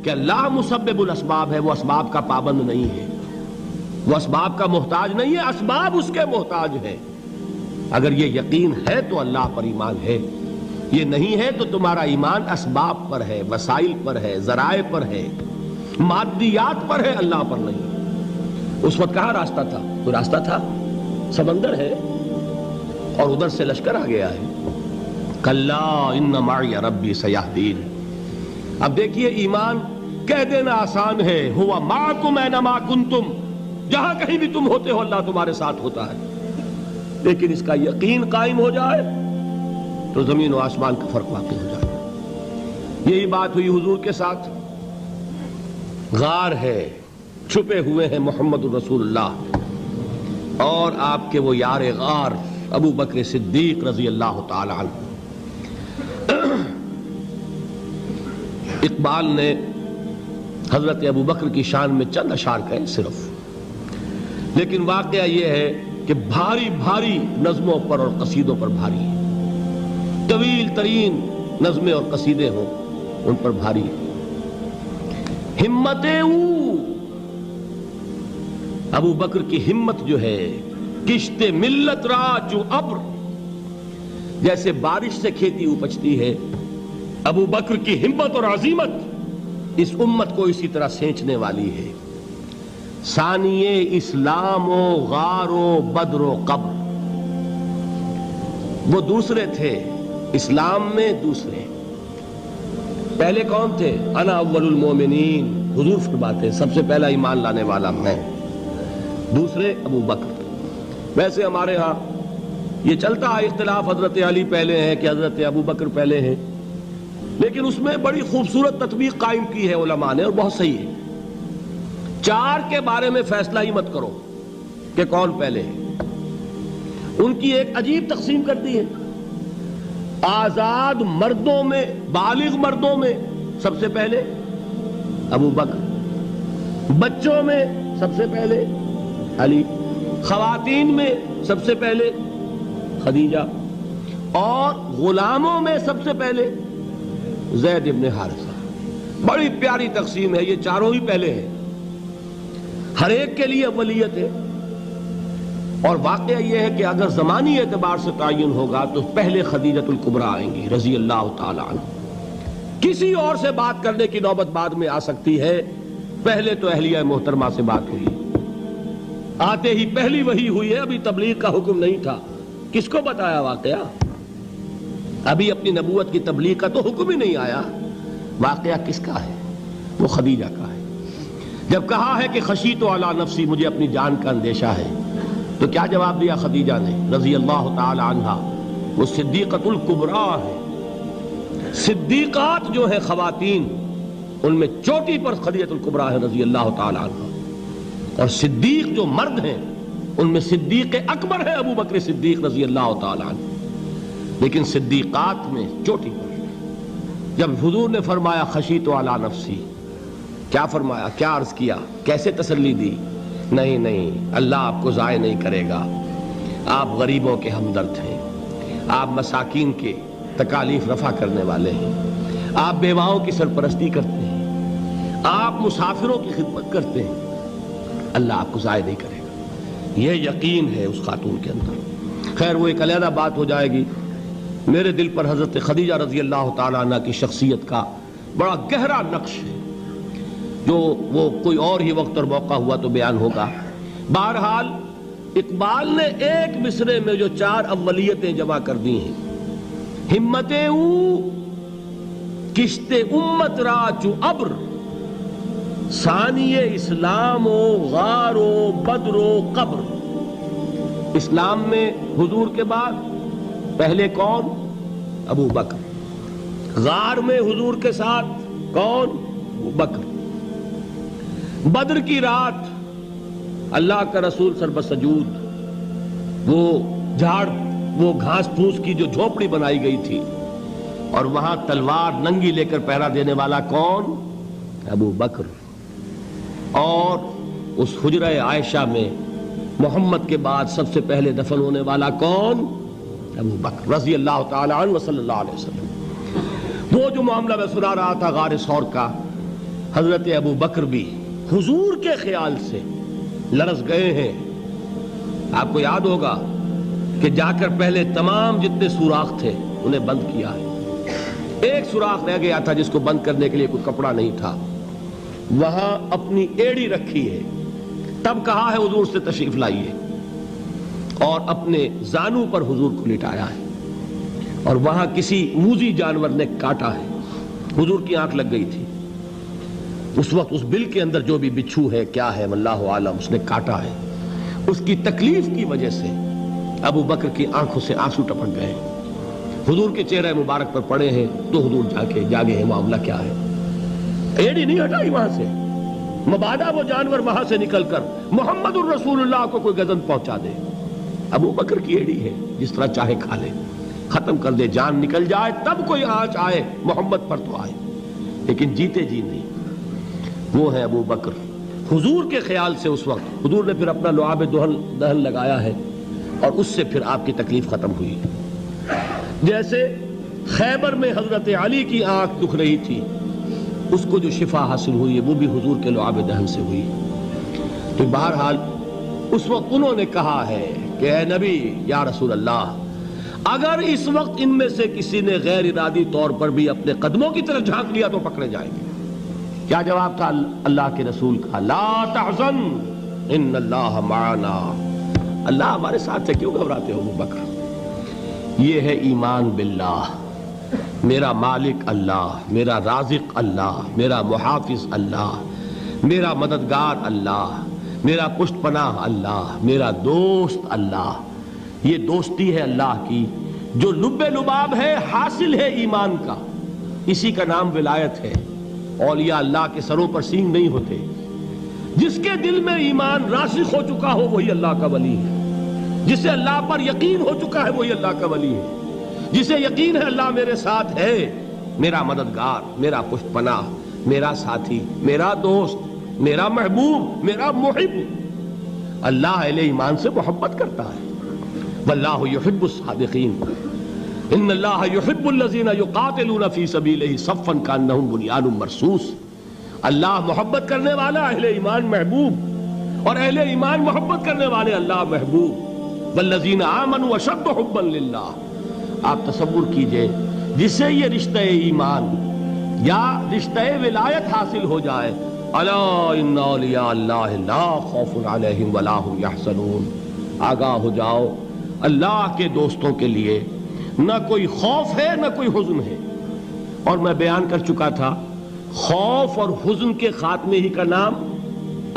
کہ اللہ مسبب الاسباب ہے، وہ اسباب کا پابند نہیں ہے، وہ اسباب کا محتاج نہیں ہے، اسباب اس کے محتاج ہیں۔ اگر یہ یقین ہے تو اللہ پر ایمان ہے، یہ نہیں ہے تو تمہارا ایمان اسباب پر ہے، وسائل پر ہے، ذرائع پر ہے، مادیات پر ہے، اللہ پر نہیں۔ اس وقت کہاں راستہ تھا؟ کوئی راستہ تھا؟ سمندر ہے اور ادھر سے لشکر آ گیا ہے۔ کلا ان معی ربی سیہدین۔ اب دیکھیے ایمان کہہ دینا آسان ہے، ہوا معکم اینما کنتم، جہاں کہیں بھی تم ہوتے ہو اللہ تمہارے ساتھ ہوتا ہے، لیکن اس کا یقین قائم ہو جائے تو زمین و آسمان کا فرق واقع ہو جائے۔ یہی بات ہوئی حضور کے ساتھ۔ غار ہے، چھپے ہوئے ہیں محمد الرسول اللہ اور آپ کے وہ یار غار ابو بکر صدیق رضی اللہ تعالی عنہ۔ اقبال نے حضرت ابو بکر کی شان میں چند اشعار کہے صرف، لیکن واقعہ یہ ہے کہ بھاری بھاری نظموں پر اور قصیدوں پر بھاری ہے، طویل ترین نظمیں اور قصیدے ہوں ان پر بھاری ہے۔ ہمت ابو بکر کی ہمت جو ہے، کشت ملت را جو ابر، جیسے بارش سے کھیتی اپجتی ہے، ابو بکر کی ہمت اور عزیمت اس امت کو اسی طرح سینچنے والی ہے۔ ثانی اسلام و غار و بدر و قبر، وہ دوسرے تھے اسلام میں، دوسرے پہلے کون تھے؟ انا اول المومنین، حضور فرماتے ہیں سب سے پہلا ایمان لانے والا میں، دوسرے ابو بکر۔ ویسے ہمارے ہاں یہ چلتا ہے اختلاف، حضرت علی پہلے ہیں کہ حضرت ابو بکر پہلے ہیں، لیکن اس میں بڑی خوبصورت تطبیق قائم کی ہے علماء نے اور بہت صحیح ہے۔ چار کے بارے میں فیصلہ ہی مت کرو کہ کون پہلے ہے، ان کی ایک عجیب تقسیم کر دی ہے۔ آزاد مردوں میں، بالغ مردوں میں سب سے پہلے ابو بکر، بچوں میں سب سے پہلے علی، خواتین میں سب سے پہلے خدیجہ، اور غلاموں میں سب سے پہلے زید ابن حارثہ۔ بڑی پیاری تقسیم ہے، یہ چاروں ہی پہلے ہیں، ہر ایک کے لیے اولیت ہے۔ اور واقعہ یہ ہے کہ اگر زمانی اعتبار سے تعین ہوگا تو پہلے خدیجۃ الکبریٰ آئیں گی رضی اللہ تعالی عنہ۔ کسی اور سے بات کرنے کی نوبت بعد میں آ سکتی ہے، پہلے تو اہلیہ محترمہ سے بات ہوئی، آتے ہی پہلی وحی ہوئی ہے، ابھی تبلیغ کا حکم نہیں تھا۔ کس کو بتایا واقعہ؟ ابھی اپنی نبوت کی تبلیغ کا تو حکم ہی نہیں آیا۔ واقعہ کس کا ہے؟ وہ خدیجہ کا ہے۔ جب کہا ہے کہ خشیت علی نفسی، مجھے اپنی جان کا اندیشہ ہے، تو کیا جواب دیا خدیجہ نے رضی اللہ تعالی عنہا؟ وہ صدیقۃ الکبریٰ ہے۔ صدیقات جو ہیں خواتین، ان میں چوٹی پر خدیجۃ الکبریٰ ہے رضی اللہ تعالی عنہا، اور صدیق جو مرد ہیں ان میں صدیق اکبر ہے ابو بکر صدیق رضی اللہ تعالی عنہ، لیکن صدیقات میں چوٹی پر۔ جب حضور نے فرمایا خشیت علی نفسی، کیا فرمایا؟ کیا عرض کیا؟ کیسے تسلی دی؟ نہیں نہیں، اللہ آپ کو ضائع نہیں کرے گا، آپ غریبوں کے ہمدرد ہیں، آپ مساکین کے تکالیف رفع کرنے والے ہیں، آپ بیواؤں کی سرپرستی کرتے ہیں، آپ مسافروں کی خدمت کرتے ہیں، اللہ آپ کو ضائع نہیں کرے گا۔ یہ یقین ہے اس خاتون کے اندر۔ خیر وہ ایک علیحدہ بات ہو جائے گی۔ میرے دل پر حضرت خدیجہ رضی اللہ تعالیٰ عنہ کی شخصیت کا بڑا گہرا نقش ہے، جو وہ کوئی اور ہی وقت اور موقع ہوا تو بیان ہوگا۔ بہرحال اقبال نے ایک مصرے میں جو چار اولیتیں جمع کر دی ہیں، ہمت او کشت امت را چو ابر، ثانی اسلام و غار و بدر و قبر۔ اسلام میں حضور کے بعد پہلے کون؟ ابو بکر۔ غار میں حضور کے ساتھ کون؟ ابو بکر۔ بدر کی رات اللہ کا رسول سربسجود، وہ جھاڑ، وہ گھاس پھوس کی جو جھوپڑی بنائی گئی تھی، اور وہاں تلوار ننگی لے کر پہرا دینے والا کون؟ ابو بکر۔ اور اس حجرہ عائشہ میں محمد کے بعد سب سے پہلے دفن ہونے والا کون؟ ابو بکر رضی اللہ تعالی عنہ وصلی اللہ علیہ وسلم۔ وہ جو معاملہ میں سنا رہا تھا غار ثور کا، حضرت ابو بکر بھی حضور کے خیال سے لرز گئے ہیں. آپ کو یاد ہوگا کہ جا کر پہلے تمام جتنے سوراخ تھے انہیں بند کیا ہے. ایک سوراخ رہ گیا تھا جس کو بند کرنے کے لیے کوئی کپڑا نہیں تھا. وہاں اپنی ایڑی رکھی ہے. تب کہا ہے حضور سے تشریف لائیے, اور اپنے زانو پر حضور کو لٹایا ہے. اور وہاں کسی موذی جانور نے کاٹا ہے. حضور کی آنکھ لگ گئی تھی. اس وقت اس بل کے اندر جو بھی بچھو ہے کیا ہے واللہ عالم, اس نے کاٹا ہے. اس کی تکلیف کی وجہ سے ابو بکر کی آنکھوں سے آنسو ٹپک گئے. حضور کے چہرے مبارک پر پڑے ہیں تو حضور جاگے ہیں, معاملہ کیا ہے. ایڑی نہیں ہٹائی وہاں سے, مبادا وہ جانور وہاں سے نکل کر محمد الرسول اللہ کو کوئی گزن پہنچا دے. ابو بکر کی ایڑی ہے, جس طرح چاہے کھا لے, ختم کر دے, جان نکل جائے تب کوئی آنچ آئے محمد پر تو آئے, لیکن جیتے جی نہیں. وہ ہے ابو بکر حضور کے خیال سے. اس وقت حضور نے پھر اپنا لعاب دہن لگایا ہے اور اس سے پھر آپ کی تکلیف ختم ہوئی. جیسے خیبر میں حضرت علی کی آنکھ دکھ رہی تھی, اس کو جو شفا حاصل ہوئی ہے وہ بھی حضور کے لعاب دہن سے ہوئی. تو بہرحال اس وقت انہوں نے کہا ہے کہ اے نبی یا رسول اللہ, اگر اس وقت ان میں سے کسی نے غیر ارادی طور پر بھی اپنے قدموں کی طرف جھانک لیا تو پکڑے جائیں گے. کیا جواب تھا اللہ کے رسول کا؟ لا تحزن ان اللہ معنا. اللہ ہمارے ساتھ ہے, کیوں گھبراتے ہو ابو بکر. یہ ہے ایمان باللہ, میرا مالک اللہ, میرا رازق اللہ, میرا محافظ اللہ, میرا مددگار اللہ, میرا پشت پناہ اللہ, میرا دوست اللہ. یہ دوستی ہے اللہ کی جو لب لباب ہے, حاصل ہے ایمان کا. اسی کا نام ولایت ہے. اولیاء اللہ کے سروں پر سینگ نہیں ہوتے. جس کے دل میں ایمان راسخ ہو چکا ہو وہی اللہ کا ولی ہے. جسے اللہ پر یقین ہو چکا ہے وہی اللہ کا ولی ہے. جسے یقین ہے اللہ میرے ساتھ ہے, میرا مددگار, میرا پشت پناہ, میرا ساتھی, میرا دوست, میرا محبوب, میرا محب. اللہ اہل ایمان سے محبت کرتا ہے. واللہ یحب الصادقین. ان اللہ یحب الذین یقاتلون فی سبیلہ صفا کانہم بنیان مرصوص. اللہ محبت کرنے والا, اہل ایمان محبوب, اور اہل ایمان محبت کرنے والے اللہ محبوب. والذین آمنوا اشد حبا للہ. آپ تصور کیجئے جسے یہ رشتہ ایمان یا رشتہ ولایت حاصل ہو جائے, الا ان اولیاء اللہ لا خوف علیہم ولا هم یحزنون. آگاہ ہو جاؤ, اللہ کے دوستوں کے لیے نہ کوئی خوف ہے نہ کوئی حزن ہے. اور میں بیان کر چکا تھا, خوف اور حزن کے خاتمے ہی کا نام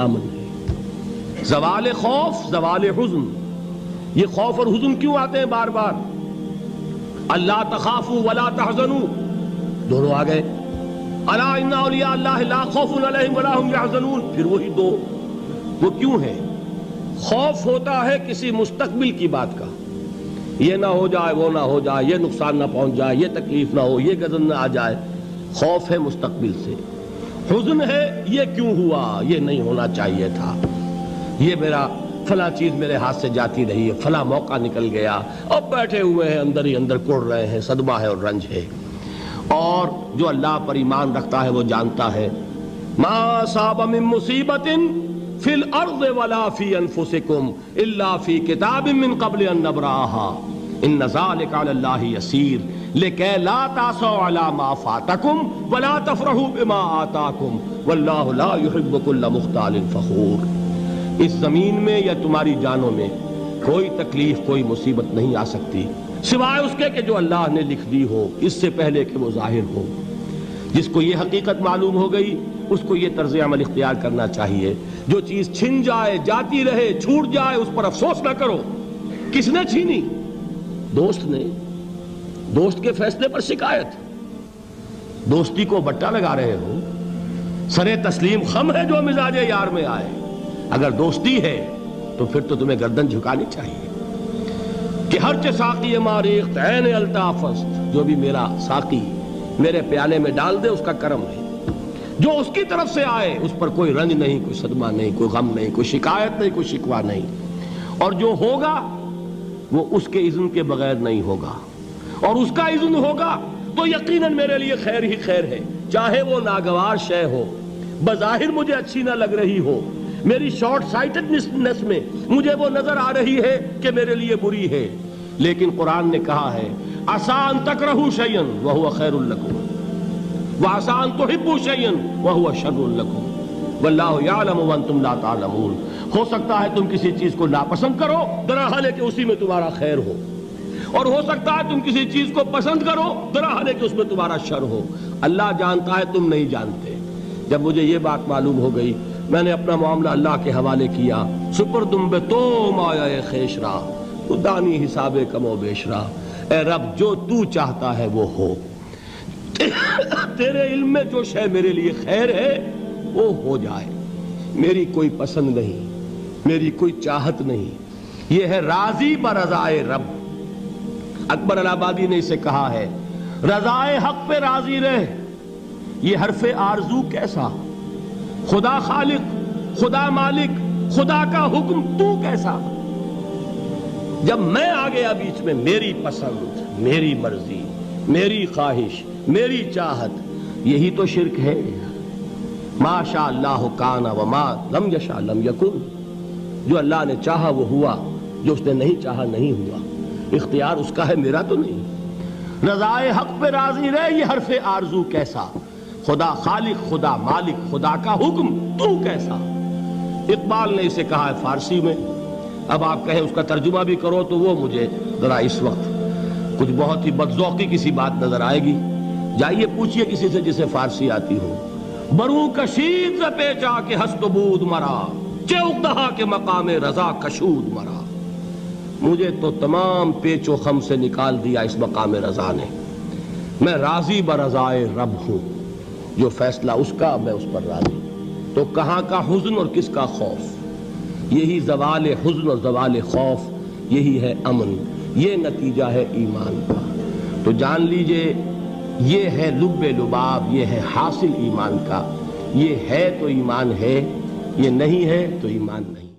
امن ہے. زوال خوف, زوال حزن. یہ خوف اور حزن کیوں آتے ہیں بار بار؟ اللہ تخافوا ولا تحزنوا, دونوں آ گئے. الا ان اولیاء اللہ لا خوف علیہم ولا هم یحزنون, پھر وہی دو. وہ کیوں ہے؟ خوف ہوتا ہے کسی مستقبل کی بات کا, یہ نہ ہو جائے, وہ نہ ہو جائے, یہ نقصان نہ پہنچ جائے, یہ تکلیف نہ ہو, یہ غضب نہ آ جائے. خوف ہے مستقبل سے. حزن ہے یہ کیوں ہوا, یہ نہیں ہونا چاہیے تھا, یہ میرا فلاں چیز میرے ہاتھ سے جاتی رہی ہے, فلاں موقع نکل گیا, اب بیٹھے ہوئے ہیں اندر ہی اندر کڑ رہے ہیں, صدمہ ہے اور رنج ہے. اور جو اللہ پر ایمان رکھتا ہے وہ جانتا ہے ما اصاب من مصیبت فی الارض ولا فی انفسکم الا فی کتاب من قبل ان نبرأها ان ذلک علی اللہ یسیر لکی لا تعصوا علی ما فاتکم ولا تفرحوا بما آتاکم واللہ لا یحب کل مختال فخور. اس زمین میں یا تمہاری جانوں میں کوئی تکلیف, کوئی مصیبت نہیں آ سکتی سوائے اس کے کہ جو اللہ نے لکھ دی ہو, اس سے پہلے کہ وہ ظاہر ہو. جس کو یہ حقیقت معلوم ہو گئی اس کو یہ طرز عمل اختیار کرنا چاہیے. جو چیز چھن جائے, جاتی رہے, چھوٹ جائے, اس پر افسوس نہ کرو. کس نے چھینی؟ دوست نے. دوست کے فیصلے پر شکایت. دوستی کو بٹا لگا رہے ہو, سرے تسلیم خم ہے جو مزاج یار میں آئے. اگر دوستی ہے تو پھر تو تمہیں گردن جھکانی چاہیے کہ ہر چہ ساقی ماریخت عین الطافست, جو بھی میرا ساقی میرے پیالے میں ڈال دے اس کا کرم ہے. جو اس کی طرف سے آئے اس پر کوئی رنج نہیں, کوئی صدمہ نہیں, کوئی غم نہیں, کوئی شکایت نہیں, کوئی شکوہ نہیں. اور جو ہوگا وہ اس کے اذن کے بغیر نہیں ہوگا, اور اس کا اذن ہوگا تو یقیناً میرے لیے خیر ہی خیر ہے, چاہے وہ ناگوار شے ہو, بظاہر مجھے اچھی نہ لگ رہی ہو، میری شارٹ سائٹڈنس میں مجھے وہ نظر آ رہی ہے کہ میرے لیے بری ہے، لیکن قرآن نے کہا ہے عسیٰ ان تکرہوا شیئا وہو خیر لکم وعسیٰ ان تحبوا شیئا وہو شر لکم واللہ یعلم وانتم لا تعلمون۔ ہو سکتا ہے تم کسی چیز کو ناپسند کرو درحال ہے کہ اسی میں تمہارا خیر ہو، اور ہو سکتا ہے تم کسی چیز کو پسند کرو درحال ہے کہ اس میں تمہارا شر ہو۔ اللہ جانتا ہے، تم نہیں جانتے۔ جب مجھے یہ بات معلوم ہو گئی، میں نے اپنا معاملہ اللہ کے حوالے کیا۔ سپردم بے تو مایا خیش را تو دانی حساب کم و بیش را، اے رب جو تو چاہتا ہے وہ ہو، تیرے علم میں جو شے میرے لیے خیر ہے وہ ہو جائے، میری کوئی پسند نہیں، میری کوئی چاہت نہیں، یہ ہے راضی برضائے رب۔ اکبر الہ آبادی نے اسے کہا ہے رضائے حق پہ راضی رہ، یہ حرف آرزو کیسا، خدا خالق، خدا مالک، خدا کا حکم تو کیسا۔ جب میں آ گیا بیچ میں، میری پسند، میری مرضی، میری خواہش، میری چاہت، یہی تو شرک ہے۔ ما شاء اللہ کان وما لم یشاء لم یکن، جو اللہ نے چاہا وہ ہوا، جو اس نے نہیں چاہا نہیں ہوا، اختیار اس کا ہے، میرا تو نہیں۔ رضائے حق پہ راضی رہ، یہ حرف آرزو کیسا، خدا خالق، خدا مالک، خدا کا حکم تو کیسا۔ اقبال نے اسے کہا ہے فارسی میں، اب آپ کہیں اس کا ترجمہ بھی کرو تو وہ مجھے ذرا اس وقت کچھ بہت ہی بدذوقی کسی بات نظر آئے گی۔ جائیے پوچھئے کسی سے جسے فارسی آتی ہو۔ بروں کشید ز پیچا کے ہست و بود مرا، چے اقدہا کے مقام رضا کشود مرا۔ مجھے تو تمام پیچ و خم سے نکال دیا اس مقام رضا نے، میں راضی برضائے رب ہوں، جو فیصلہ اس کا میں اس پر راضی۔ تو کہاں کا حزن اور کس کا خوف، یہی زوال حزن اور زوال خوف، یہی ہے امن، یہ نتیجہ ہے ایمان کا۔ تو جان لیجئے یہ ہے لب لباب، یہ ہے حاصل ایمان کا، یہ ہے تو ایمان ہے، یہ نہیں ہے تو ایمان نہیں۔